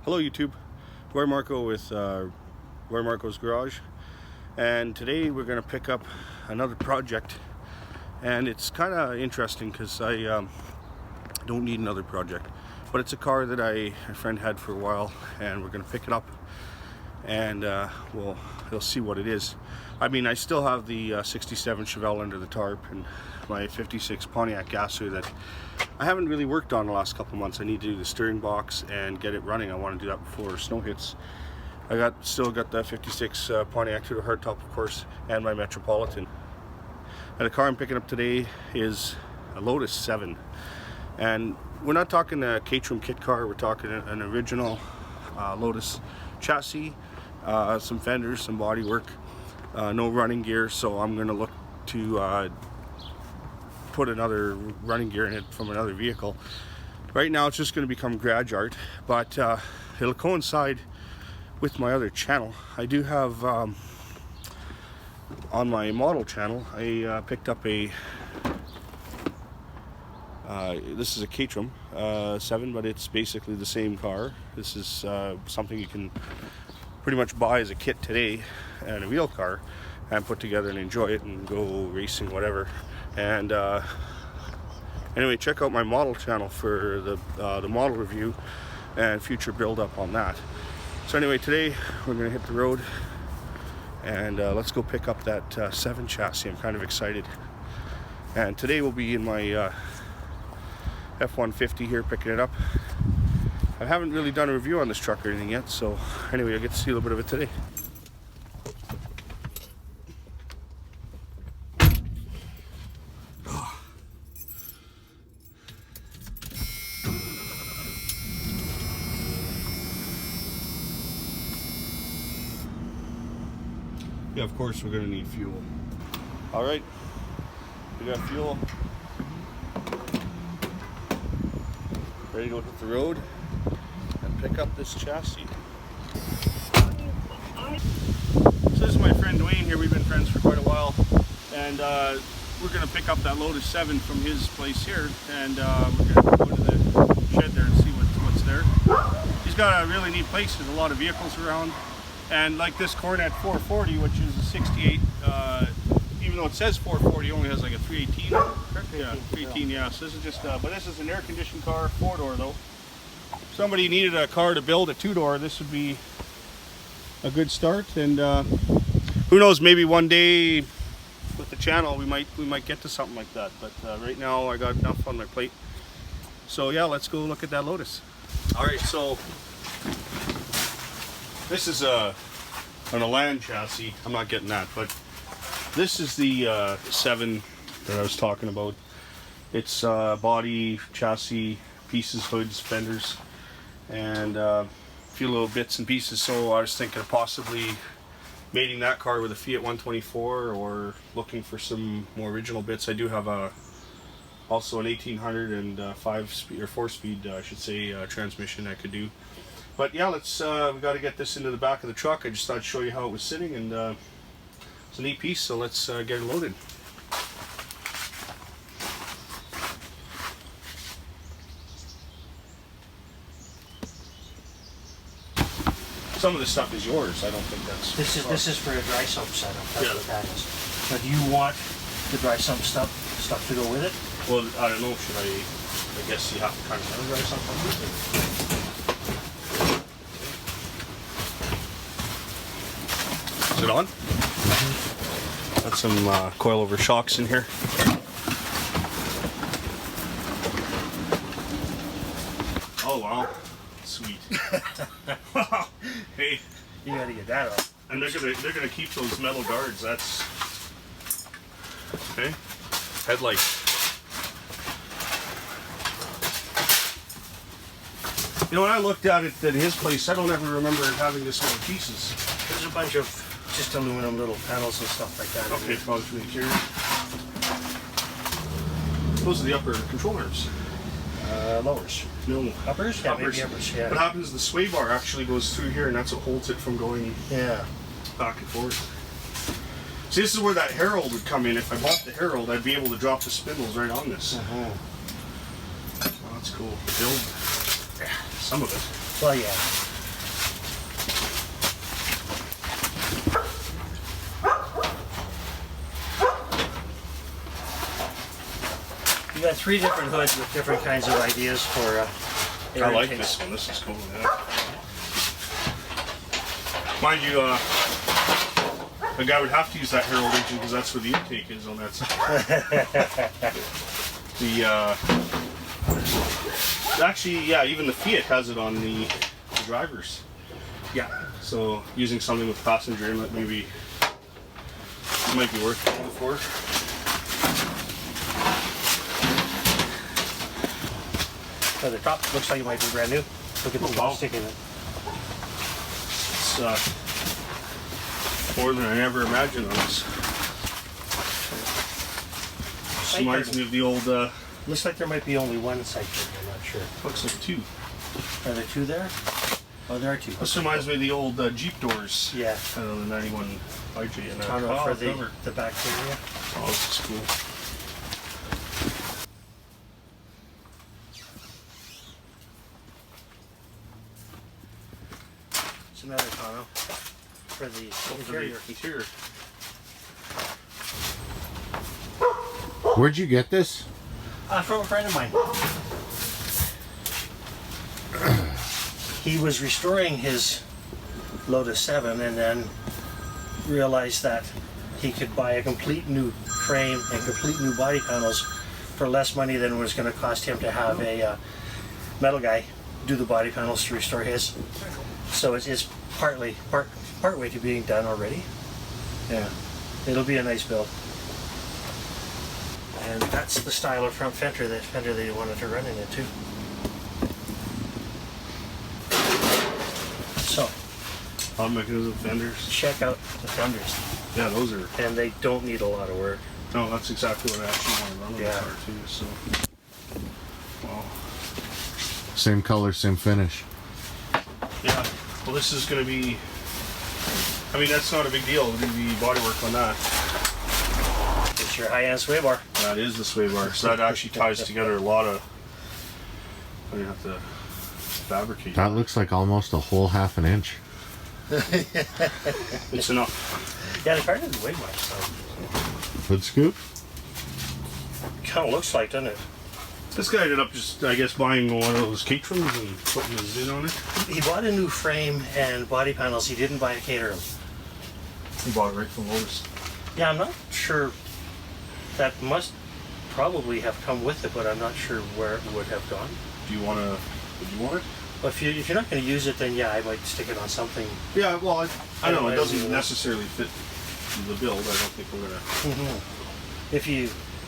Hello YouTube, we're Marko with Where Marko's Garage, and today we're going to pick up another project, and it's kind of interesting because I don't need another project, but it's a car that a friend had for a while, and we're going to pick it up and we'll see what it is. I mean, I still have the 67 Chevelle under the tarp and my 56 Pontiac Gasser that I haven't really worked on the last couple months. I need to do the steering box and get it running. I want to do that before snow hits. I still got the 56 Pontiac to the hardtop, of course, and my Metropolitan. And the car I'm picking up today is a Lotus 7. And we're not talking a Caterham kit car, we're talking an original Lotus chassis, some fenders, some body work, no running gear, so I'm going to look to put another running gear in it from another vehicle. Right now it's just going to become garage art, but it'll coincide with my other channel. I do have on my model channel, I picked up a this is a Caterham 7, but it's basically the same car. This is something you can pretty much buy as a kit today, and a real car, and put together and enjoy it and go racing, whatever. And anyway, check out my model channel for the model review and future build up on that. So anyway, today we're going to hit the road and let's go pick up that 7 chassis. I'm kind of excited. And today we'll be in my F-150 here, picking it up. I haven't really done a review on this truck or anything yet, so anyway, I get to see a little bit of it today. Yeah, of course we're going to need fuel. All right, we got fuel. Ready to go hit the road and pick up this chassis. So this is my friend Dwayne here. We've been friends for quite a while, and we're going to pick up that Lotus 7 from his place here, and we're going to go to the shed there and see what's there. He's got a really neat place. There's a lot of vehicles around, and like this Cornet 440, which is a 68, even though it says 440, it only has like a 318. Yeah, 318. Yeah. So this is just, but this is an air-conditioned car, 4-door though. If somebody needed a car to build a 2-door, this would be a good start. And who knows? Maybe one day with the channel, we might get to something like that. But right now, I got enough on my plate. So yeah, let's go look at that Lotus. All right, so this is an Elan chassis. I'm not getting that, but this is the 7 that I was talking about. It's body, chassis, pieces, hoods, fenders, and a few little bits and pieces. So I was thinking of possibly mating that car with a Fiat 124, or looking for some more original bits. I do have also an 1800 and 5-speed or 4-speed, I should say, transmission I could do. But yeah, let's we got to get this into the back of the truck. I just thought I'd show you how it was sitting, and it's a neat piece, so let's get it loaded. Some of this stuff is yours. I don't think that's... This is for a dry sump setup. That's Yeah. what that is. But do you want the dry sump stuff to go with it? Well, I don't know. Should I guess you have to kind of run dry sump on this. Is it on? Got some coilover shocks in here. Oh wow, sweet. Hey, You got to get that off. and they're gonna keep those metal guards. That's okay. Headlights. You know, when I looked at it at his place, I don't ever remember having this many pieces. There's a bunch of just aluminum little panels and stuff like that. Okay, probably from the interior. Those are the upper control arms. Lowers. No, Uppers? Yeah, maybe uppers, yeah. What happens is the sway bar actually goes through here, and that's what holds it from going back and forth. See, this is where that Herald would come in. If I bought the Herald, I'd be able to drop the spindles right on this. Oh, that's cool. Build some of it. Well, yeah. You got 3 different hoods with different kinds of ideas for air I like intakes. this one. This is cool. Yeah. Mind you, the guy would have to use that Herald engine because that's where the intake is on that side. Actually, yeah, even the Fiat has it on the drivers. Yeah. So using something with passenger inlet maybe might be worth going for. So the top looks like it might be brand new. Look at the plastic in it. It's more than I ever imagined on this. This reminds me of the old. Looks like there might be only one side curtain, I'm not sure. Looks like 2. Are there 2 there? Oh, there are 2. This reminds me of the old Jeep doors. Yeah. The 91 IJ and Tunnel for the bacteria. Oh, this is cool. It's another tonneau for the interior. Interior. Where'd you get this? From a friend of mine. He was restoring his Lotus 7 and then realized that he could buy a complete new frame and complete new body panels for less money than it was going to cost him to have a metal guy do the body panels to restore his. So it's part way to being done already. Yeah, it'll be a nice build. And that's the style of front fender that he wanted to run in it too. So, mechanism fenders. check out the fenders. Yeah, those are. And they don't need a lot of work. No, that's exactly what I actually want to run on the Yeah. car too. So, well, Same color, same finish. yeah. Well, this is going to be. I mean, that's not a big deal. There'll be body work on that. It's your high-end sway bar. That is the sway bar. So that actually ties together a lot of. I don't have to fabricate. That looks like almost a whole half an inch. It's enough. Yeah, the car doesn't weigh much, so Hood scoop? kind of looks like, doesn't it? This guy ended up just, I guess, buying one of those caterums and putting his VIN on it. He bought a new frame and body panels. He didn't buy a caterer. He bought it right from Lotus. Yeah, I'm not sure. That must probably have come with it, but I'm not sure where it would have gone. Do you want to? Would you want it? But if you're not going to use it, then yeah, I might stick it on something. Yeah. Well, I know it doesn't Yeah. necessarily fit the build. I don't think we're gonna.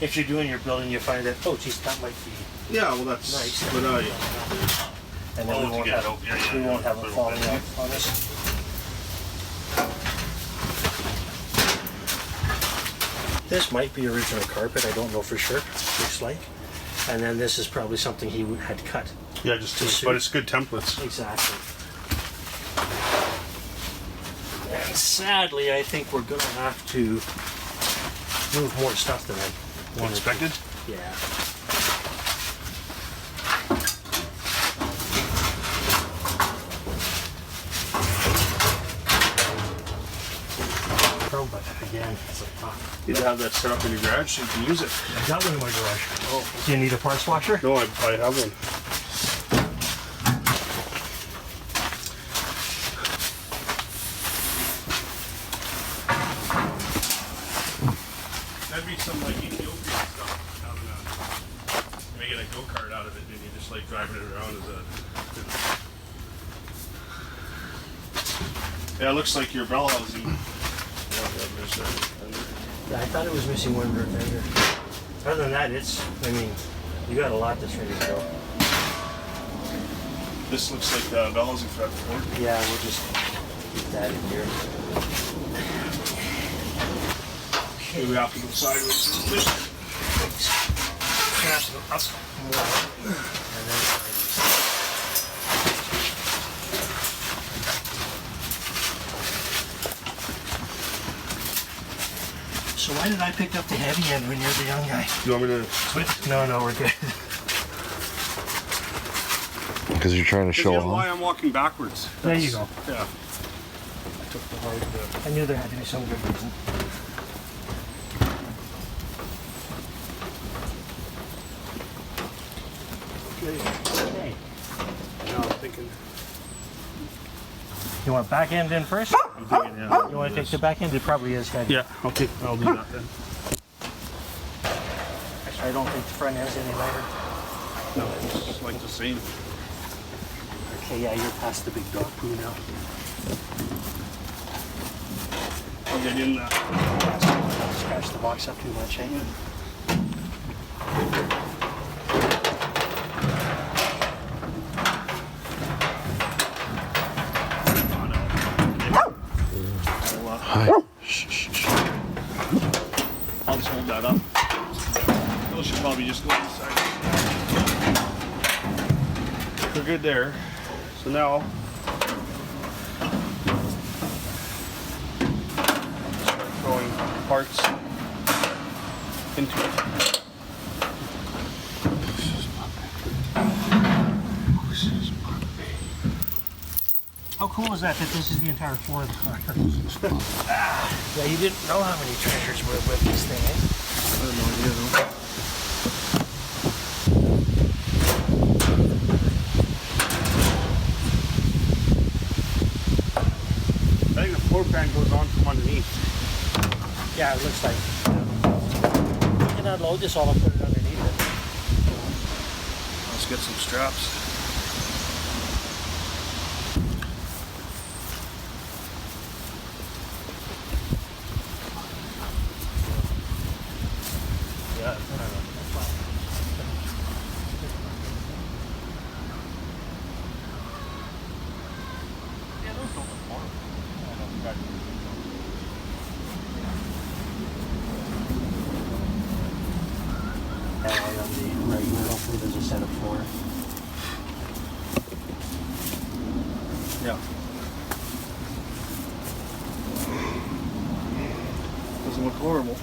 If you're doing your building, you find that geez, that might be Yeah. Well, that's nice. But yeah. And then we won't have it falling off on us. This might be original carpet. I don't know for sure. Looks like. And then this is probably something he had cut. Yeah, just but it's good templates. Exactly. And sadly, I think we're gonna have to move more stuff than I wanted. Expected. Yeah. But again, it's like, You have that set up in your garage so you can use it. I got one in my garage. Oh. Do you need a parts washer? No, I have one. That'd be some like Ethiopian stuff. Making a go-kart out of it and you just like driving it around as a. Yeah, it looks like your bell housing. Yeah, I thought it was missing one rear fender. Other than that, you got a lot that's ready to go. This looks like the bell housing for that Ford. Yeah, we'll just keep that in here. Maybe we have to go sideways. We're gonna have to go up more. And then sideways. So why did I pick up the heavy end when you're the young guy? Do you want me to switch? No, we're good. Because you're trying to show You know off. why I'm walking backwards. There you go. Yeah. I took the hard. I knew there had to be some good reason. Okay. Now I'm thinking. You want back end in first? I'm thinking. Yeah. You want to take the back end? It probably is heavy. Yeah. Okay. I'll do that then. Actually, I don't think the front end's any lighter. No, it's like the same. Okay, yeah, you're past the big dog poo now. I'll get in that. Scratch the box up too much, ain't you? Hi. I'll just hold that up. Those should probably just go inside. We're good there. So now, start throwing parts into it. How cool is that this is the entire floor of the car? Yeah, you didn't know how many treasures were with this thing, eh? I have no idea though. I think the floor pan goes on from underneath. Yeah, it looks like. You can unload this all and put it underneath it. Let's get some straps. Yeah. And on the right middle, there's a set of 4. Yeah. Doesn't look horrible.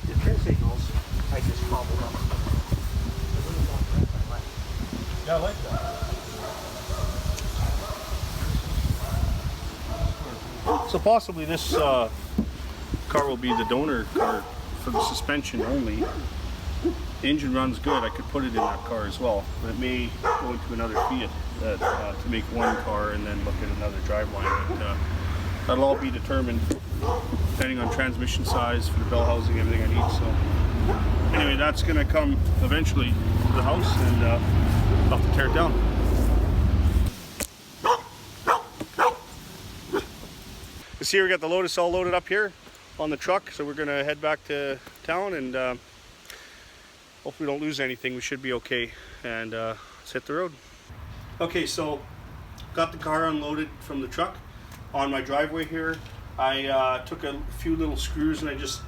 The turn signals, I just cobbled up. Yeah, I like that. So possibly this car will be the donor car for the suspension only. The engine runs good. I could put it in that car as well, but it may go into another Fiat to make one car and then look at another driveline. But that'll all be determined depending on transmission size for the bell housing, everything I need. So anyway, that's going to come eventually to the house, and I'll have to tear it down. You see, we got the Lotus all loaded up here on the truck, so we're going to head back to town and hopefully we don't lose anything. We should be okay, and let's hit the road. Okay, so got the car unloaded from the truck on my driveway here. I took a few little screws and I just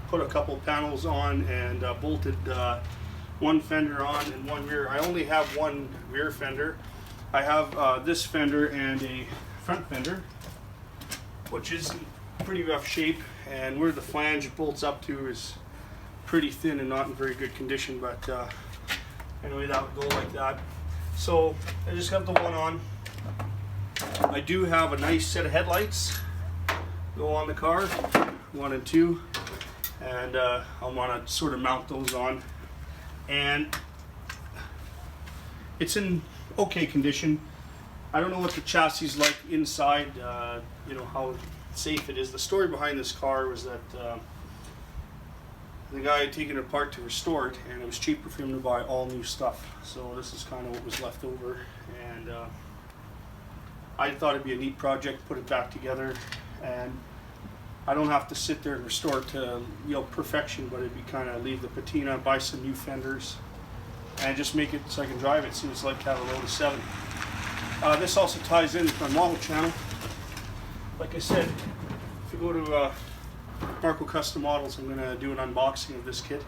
put a couple panels on and bolted one fender on and one rear. I only have one rear fender. I have this fender and a front fender, which is in pretty rough shape, and where the flange bolts up to is pretty thin and not in very good condition, but anyway, that would go like that. So I just have the one on. I do have a nice set of headlights go on the car, 1 and 2, and I want to sort of mount those on, and it's in okay condition. I don't know what the chassis is like inside, you know, how safe it is. The story behind this car was that the guy had taken it apart to restore it, and it was cheaper for him to buy all new stuff. So this is kind of what was left over, and I thought it'd be a neat project, put it back together, and I don't have to sit there and restore it to, you know, perfection, but it'd be kind of leave the patina, buy some new fenders, and just make it so I can drive it, see what it's like to have a Lotus 7. This also ties in with my model channel. Like I said, if you go to Marko Custom Models, I'm going to do an unboxing of this kit.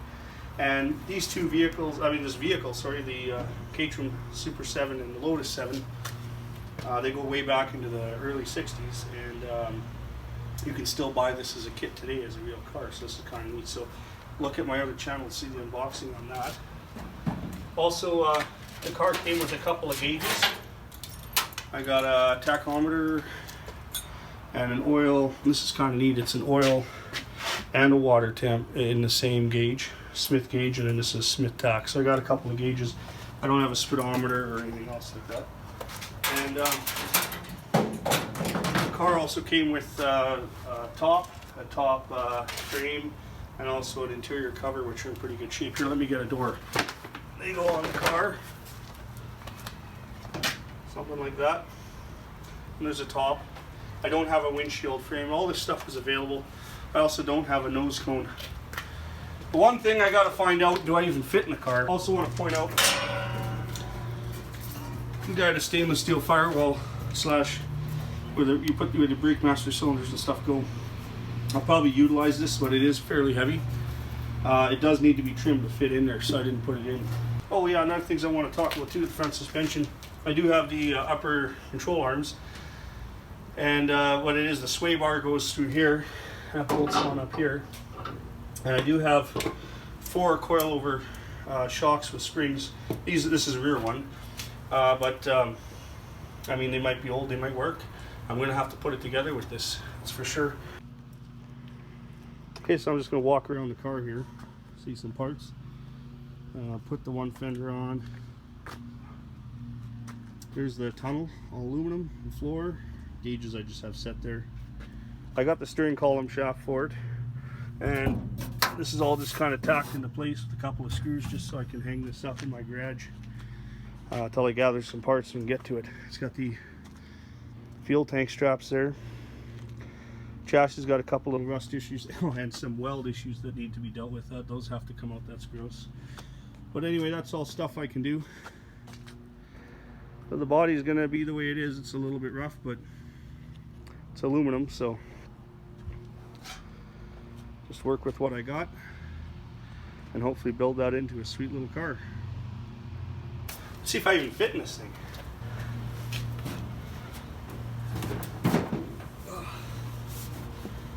And these two vehicles, this vehicle, sorry, the Caterham Super 7 and the Lotus 7, they go way back into the early 60s, and you can still buy this as a kit today as a real car, so this is kind of neat. So look at my other channel to see the unboxing on that. Also, the car came with a couple of gauges. I got a tachometer and an oil. This is kind of neat. It's an oil and a water temp in the same gauge, Smith gauge, and then this is Smith tack. So I got a couple of gauges. I don't have a speedometer or anything else like that. And the car also came with a top frame, and also an interior cover, which are in pretty good shape. Here, let me get a door. They go on the car, something like that. And there's a top. I don't have a windshield frame. All this stuff is available. I also don't have a nose cone. The one thing I got to find out, do I even fit in the car? I also want to point out, you got a stainless steel firewall slash where you put where the brake master cylinders and stuff go. I'll probably utilize this, but it is fairly heavy. It does need to be trimmed to fit in there, so I didn't put it in. Oh yeah, another things I want to talk about too, the front suspension. I do have the upper control arms, and what it is, the sway bar goes through here, that bolts on up here, and I do have 4 coilover shocks with springs. This is a rear one, but I mean, they might be old, they might work. I'm gonna have to put it together with this, that's for sure. Okay, so I'm just gonna walk around the car here, see some parts. Put the one fender on. Here's the tunnel, all aluminum, the floor. Gauges I just have set there. I got the steering column shaft for it, and this is all just kind of tacked into place with a couple of screws just so I can hang this up in my garage until I gather some parts and get to it. It's got the fuel tank straps there. Chassis has got a couple little rust issues and some weld issues that need to be dealt with. Those have to come out, that's gross. But anyway, that's all stuff I can do. So the body is going to be the way it is. It's a little bit rough, but it's aluminum, so just work with what I got and hopefully build that into a sweet little car. Let's see if I even fit in this thing.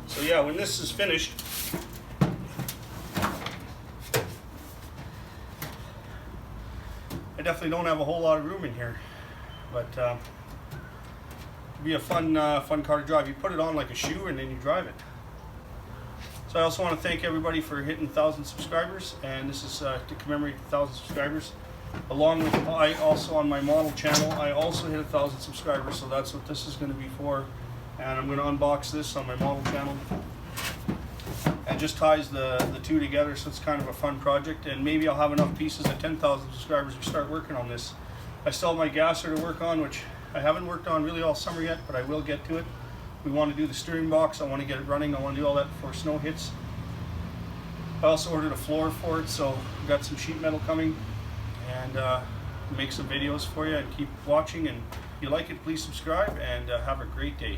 So yeah, when this is finished, I definitely don't have a whole lot of room in here, but it'll be a fun car to drive. You put it on like a shoe and then you drive it. So I also want to thank everybody for hitting 1,000 subscribers, and this is to commemorate 1,000 subscribers. Along with, I also on my model channel, I also hit 1,000 subscribers, so that's what this is going to be for. And I'm going to unbox this on my model channel. And just ties the two together, so it's kind of a fun project. And maybe I'll have enough pieces at 10,000 subscribers to start working on this. I still have my gasser to work on, which I haven't worked on really all summer yet, but I will get to it. We want to do the steering box. I want to get it running. I want to do all that before snow hits. I also ordered a floor for it, so I've got some sheet metal coming, and make some videos for you, and keep watching. And if you like it, please subscribe, and have a great day.